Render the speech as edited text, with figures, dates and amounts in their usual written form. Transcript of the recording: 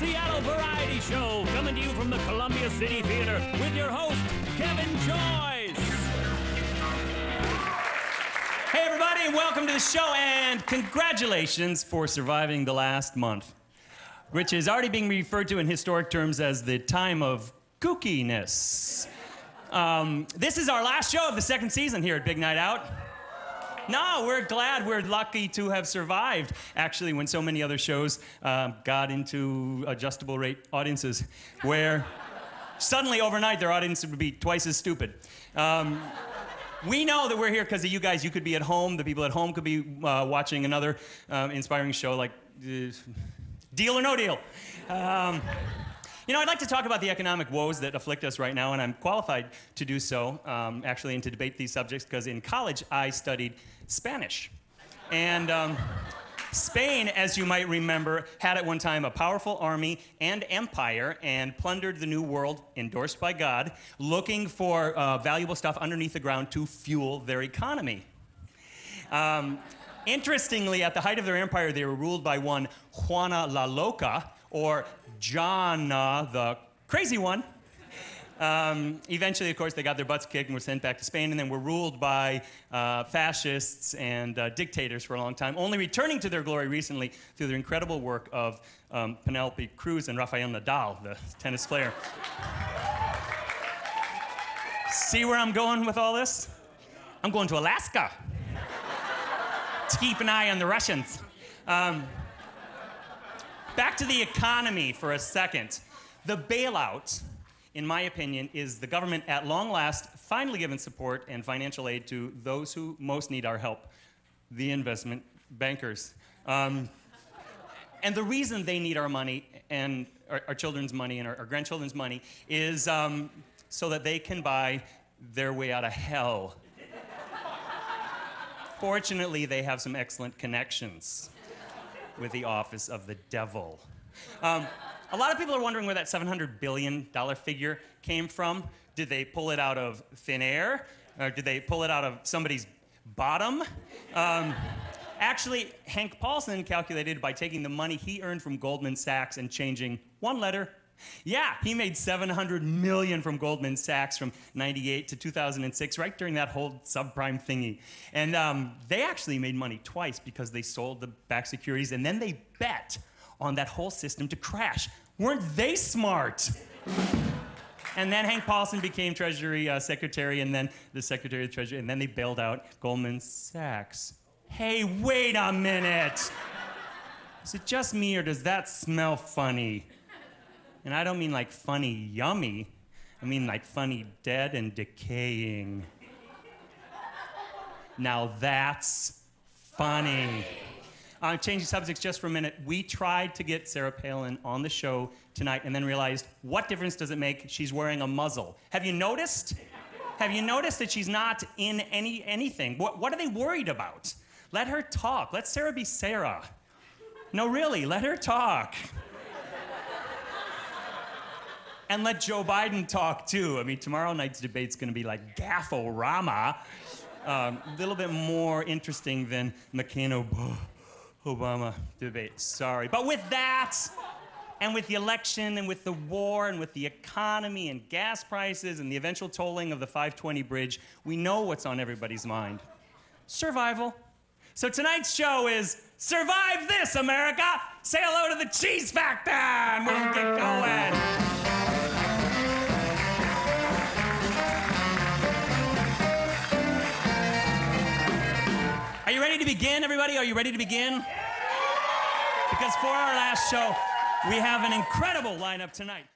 Seattle variety show coming to you from the Columbia City Theater with your host, Kevin Joyce. Hey, everybody, and welcome to the show, and congratulations for surviving the last month, which is already being referred to in historic terms as the time of kookiness. This is our last show of the second season here at Big Night Out. No, we're glad, we're lucky to have survived, actually, when so many other shows got into adjustable rate audiences, where suddenly overnight their audience would be twice as stupid. We know that we're here because of you guys. You could be at home. The people at home could be watching another inspiring show like Deal or No Deal. You know, I'd like to talk about the economic woes that afflict us right now, and I'm qualified to do so, actually, and to debate these subjects, because in college I studied Spanish. And Spain, as you might remember, had at one time a powerful army and empire and plundered the New World, endorsed by God, looking for valuable stuff underneath the ground to fuel their economy. Interestingly, at the height of their empire, they were ruled by one Juana la Loca, or Jana, the crazy one. Eventually, of course, they got their butts kicked and were sent back to Spain, and then were ruled by fascists and dictators for a long time, only returning to their glory recently through their incredible work of Penelope Cruz and Rafael Nadal, the tennis player. See where I'm going with all this? I'm going to Alaska to keep an eye on the Russians. Back to the economy for a second. The bailout, in my opinion, is the government at long last finally giving support and financial aid to those who most need our help, the investment bankers. And the reason they need our money and our children's money and our grandchildren's money is so that they can buy their way out of hell. Fortunately, they have some excellent connections with the office of the devil. A lot of people are wondering where that $700 billion figure came from. Did they pull it out of thin air? Or did they pull it out of somebody's bottom? Actually, Hank Paulson calculated by taking the money he earned from Goldman Sachs and changing one letter. Yeah, he made $700 million from Goldman Sachs from 98 to 2006, right during that whole subprime thingy. And they actually made money twice because they sold the back securities, and then they bet on that whole system to crash. Weren't they smart? And then Hank Paulson became Treasury Secretary, and then the Secretary of the Treasury, and then they bailed out Goldman Sachs. Hey, wait a minute. Is it just me, or does that smell funny? And I don't mean like funny yummy, I mean like funny dead and decaying. Now that's funny. Changing subjects just for a minute, we tried to get Sarah Palin on the show tonight and then realized, what difference does it make? She's wearing a muzzle. Have you noticed? Have you noticed that she's not in anything? What are they worried about? Let her talk. Let Sarah be Sarah. No, really, let her talk. And let Joe Biden talk, too. I mean, tomorrow night's debate's going to be like Gaff-O-Rama. A little bit more interesting than McCain-Obama debate. Sorry. But with that, and with the election, and with the war, and with the economy, and gas prices, and the eventual tolling of the 520 bridge, we know what's on everybody's mind. Survival. So tonight's show is Survive This, America! Say hello to the Cheese Factor, and we'll get going. Are you ready to begin, everybody? Are you ready to begin? Because for our last show, we have an incredible lineup tonight.